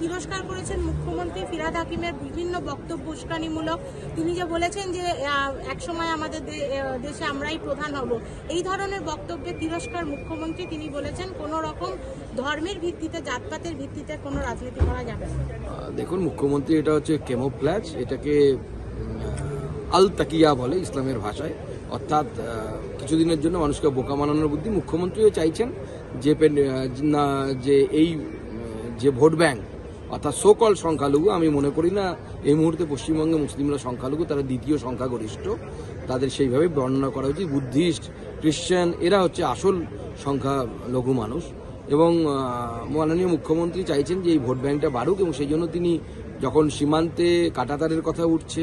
তিরস্কার করেছেন মুখ্যমন্ত্রী ফিরহাদ হাকিমের বিভিন্ন বক্তব্য উস্কানিমূলক। তিনি যে বলেছেন যে একসময় আমাদের দেশে আমরাই প্রধান হব, এই ধরনের বক্তব্যে তিরস্কার মুখ্যমন্ত্রী। তিনি বলেছেন কোনো রকম ধর্মের ভিত্তিতে, জাতপাতের ভিত্তিতে কোনো রাজনীতি করা যাবে না। দেখুন, মুখ্যমন্ত্রী এটা হচ্ছে কেমোফ্ল্যাজ, এটাকে আল তাকিয়া বলে ইসলামের ভাষায়, অর্থাৎ কিছুদিনের জন্য মানুষকে বোকা বানানোর বুদ্ধি। মুখ্যমন্ত্রীও চাইছেন যে এই যে ভোট ব্যাংক অর্থাৎ সোকল সংখ্যালঘু, আমি মনে করি না এই মুহূর্তে পশ্চিমবঙ্গে মুসলিমরা সংখ্যালঘু, তারা দ্বিতীয় সংখ্যাগরিষ্ঠ, তাদের সেইভাবে বর্ণনা করা উচিত। বুদ্ধিস্ট, খ্রিশ্চান এরা হচ্ছে আসল সংখ্যালঘু মানুষ, এবং মাননীয় মুখ্যমন্ত্রী চাইছেন যে এই ভোট ব্যাংকটা বাড়ুক, এবং সেই জন্য তিনি যখন সীমান্তে কাঁটাতারের কথা উঠছে,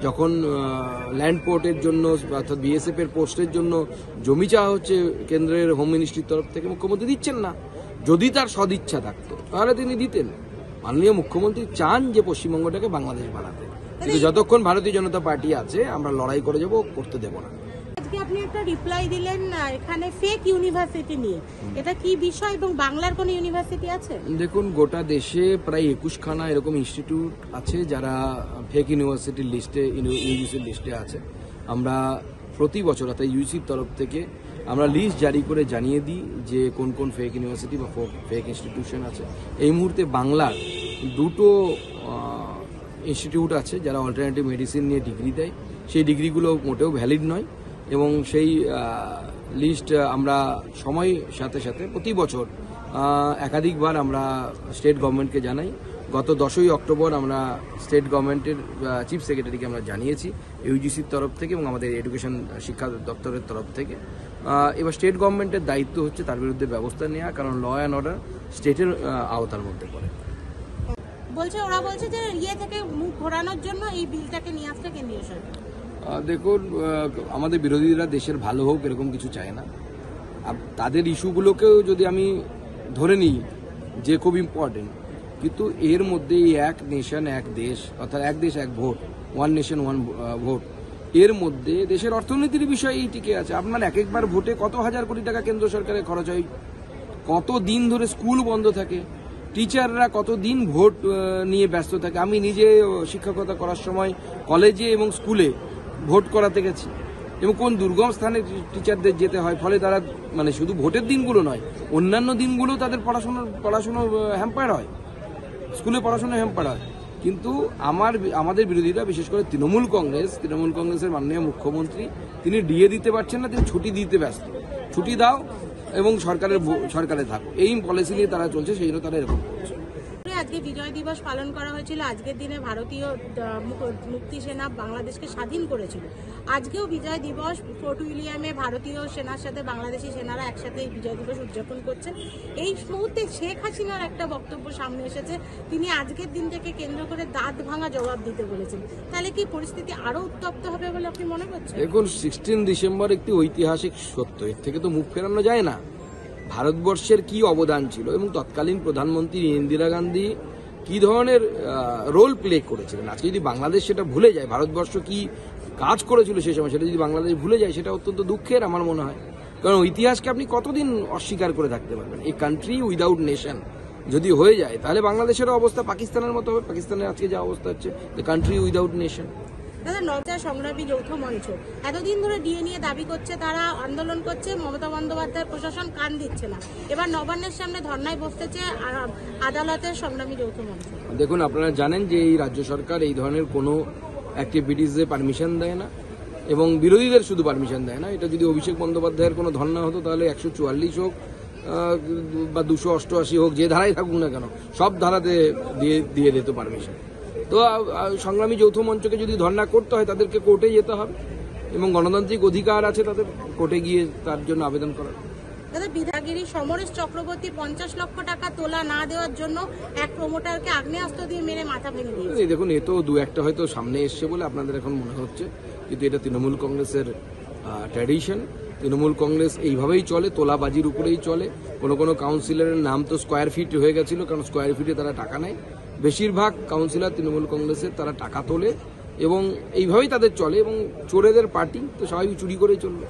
যখন ল্যান্ড পোর্টের জন্য অর্থাৎ বিএসএফ এর পোস্টের জন্য জমি চাওয়া হচ্ছে কেন্দ্রের হোম মিনিস্ট্রির তরফ থেকে, মুখ্যমন্ত্রী দিচ্ছেন না। যদি তার সদিচ্ছা থাকতো তাহলে তিনি দিতেন। মাননীয় মুখ্যমন্ত্রী চান যে পশ্চিমবঙ্গটাকে বাংলাদেশ বানাতে, কিন্তু যতক্ষণ ভারতীয় জনতা পার্টি আছে আমরা লড়াই করে যাব, করতে দেব না। আজকে আপনি একটা রিপ্লাই দিলেন এখানে ফেক ইউনিভার্সিটি নিয়ে, এটা কি বিষয় এবং বাংলার কোন ইউনিভার্সিটি আছে? দেখুন, গোটা দেশে প্রায় 21খানা এরকম ইনস্টিটিউট আছে যারা ফেক ইউনিভার্সিটির লিস্টে, ইউজিসির লিস্টে আছে। আমরা প্রতি বছর অর্থাৎ ইউজিসির তরফ থেকে আমরা লিস্ট জারি করে জানিয়ে দিই যে কোন কোন ফেক ইউনিভার্সিটি বা ফেক ইনস্টিটিউশন আছে। এই মুহূর্তে বাংলার দুটো ইনস্টিটিউট আছে যারা অল্টারনেটিভ মেডিসিন নিয়ে ডিগ্রি দেয়, সেই ডিগ্রিগুলো মোটেও ভ্যালিড নয়, এবং সেই লিস্ট আমরা সময় সাথে সাথে প্রতি বছর একাধিকবার আমরা স্টেট গভর্নমেন্টকে জানাই। গত 10ই অক্টোবর আমরা স্টেট গভর্নমেন্টের চিফ সেক্রেটারিকে আমরা জানিয়েছি ইউজিসির তরফ থেকে এবং আমাদের এডুকেশন শিক্ষা দপ্তরের তরফ থেকে। এবার স্টেট গভর্নমেন্টের দায়িত্ব হচ্ছে তার বিরুদ্ধে ব্যবস্থা নেওয়া, কারণ ল অ্যান্ড অর্ডার স্টেটের আওতার মধ্যে পড়ে। ওরা বলছে যে ইয়ে থেকে মুখ ঘোরানোর জন্য এই বিলটাকে নিয়ে আসতে কেন্দ্রীয় সরকার। দেখুন, আমাদের বিরোধীরা দেশের ভালো হোক এরকম কিছু চায় না। তাদের ইস্যুগুলোকেও যদি আমি ধরে নিই যে খুব ইম্পর্টেন্ট, কিন্তু এর মধ্যে এক নেশন এক দেশ অর্থাৎ এক দেশ এক vote, one nation one vote, এর মধ্যে দেশের অর্থনীতির বিষয়ই টিকে আছে। আপনার এক একবার ভোটে কত হাজার কোটি টাকা কেন্দ্র সরকারের খরচ হয়, কত দিন ধরে স্কুল বন্ধ থাকে, টিচাররা কতদিন ভোট নিয়ে ব্যস্ত থাকে। আমি নিজে শিক্ষকতা করার সময় কলেজে এবং স্কুলে ভোট করাতে গেছি, এবং কোন দুর্গম স্থানে টিচারদের যেতে হয়, ফলে তারা মানে শুধু ভোটের দিনগুলো নয় অন্যান্য দিনগুলো তাদের পড়াশোনা হ্যাম্পার হয়, স্কুলে পড়াশোনা হ্যাম্পার হয়। কিন্তু আমাদের বিরোধীরা, বিশেষ করে তৃণমূল কংগ্রেসের মাননীয় মুখ্যমন্ত্রী, তিনি ডিএ দিতে পারছেন না, তিনি ছুটি দিতে ব্যস্ত। ছুটি দাও এবং সরকারে থাকো, এই পলিসি নিয়ে তারা চলছে, সেই জন্য তারা এরকম করছে। আজকে বিজয় দিবস পালন করা হয়েছিল। আজকের দিনে ভারতীয় মুক্তি সেনা বাংলাদেশকে স্বাধীন করেছিল। আজকেও বিজয় দিবস, ফোর্ট উইলিয়ামে ভারতীয় সেনার সাথে বাংলাদেশি সেনারা একসাথে এই বিজয় দিবস উদযাপন করছেন। এই মুহূর্তে শেখ হাসিনার একটা বক্তব্য সামনে এসেছে, তিনি আজকের দিনটাকে কেন্দ্র করে দাঁত ভাঙা জবাব দিতে বলেছেন। তাহলে কি পরিস্থিতি আরো উত্তপ্ত হবে বলে আপনি মনে করছেন? দেখুন, 16 ডিসেম্বর একটি ঐতিহাসিক সত্য, এর থেকে তো মুখ ফেরানো যায় না। ভারতবর্ষের কি অবদান ছিল এবং তৎকালীন প্রধানমন্ত্রী ইন্দিরা গান্ধী কি ধরনের রোল প্লে করেছিলেন, আজকে যদি বাংলাদেশ সেটা ভুলে যায়, ভারতবর্ষ কি কাজ করেছিল সেই সময় সেটা যদি বাংলাদেশ ভুলে যায়, সেটা অত্যন্ত দুঃখের আমার মনে হয়। কারণ ইতিহাসকে আপনি কতদিন অস্বীকার করে থাকতে পারবেন? এই কান্ট্রি উইদাউট নেশন যদি হয়ে যায়, তাহলে বাংলাদেশের অবস্থা পাকিস্তানের মতো হবে। পাকিস্তানের আজকে যা অবস্থা হচ্ছে, দ্য কান্ট্রি উইদাউট নেশন। দাদা, নবজার সংগ্রামী যৌথ মঞ্চ এতদিন ধরে ডিএ নিয়ে দাবি করছে, তারা আন্দোলন করছে, মমতা বন্দ্যোপাধ্যায়ের প্রশাসন কান দিচ্ছে না। এবার নবান্নের সামনে ধর্নায় বসতেছে আদালতের সংগ্রামী যৌথ মঞ্চ। দেখুন, আপনারা জানেন যে এই রাজ্য সরকার এই ধরনের কোনো অ্যাক্টিভিটিসে পারমিশন দেয় না, এবং বিরোধীদের শুধু পারমিশন দেয় না। এটা যদি অভিষেক বন্দ্যোপাধ্যায়ের কোনো ধর্না হতো, তাহলে 144 হোক বা 288 হোক, যে ধারায় থাকুক না কেন, সব ধারাতে দিয়ে দিত পারমিশন। তো সংগ্রামী যৌথ মঞ্চকে যদি ধর্ণা করতে হয়, তাদেরকে কোর্টে যেতে হবে, এবং গণতান্ত্রিক অধিকার আছে তাদের কোর্টে গিয়ে তার জন্য আবেদন করার। দাদা, বিধাগিরি সমরেশ চক্রবর্তী 50 লক্ষ টাকা তোলা না দেওয়ার জন্য এক প্রমোটারকে আগ্নেয়াস্ত্র দিয়ে মেরে মাথা ভেঙে দিয়েছে। দেখুন, এ তো দু একটা হয়তো সামনে এসছে বলে আপনাদের এখন মনে হচ্ছে, কিন্তু এটা তৃণমূল কংগ্রেসের ট্র্যাডিশন। তৃণমূল কংগ্রেস এইভাবেই চলে, তোলাবাজির উপরেই চলে। কোনো কাউন্সিলরের নাম তো স্কোয়ার ফিট হয়ে গেছিল, কারণ স্কোয়ার ফিটে তারা টাকা নেয়। বেশিরভাগ কাউন্সিলর তৃণমূল কংগ্রেসের, তারা টাকা তোলে এবং এইভাবেই তাদের চলে, এবং চোরেদের পার্টি তো স্বাভাবিক চুরি করেই চলবে।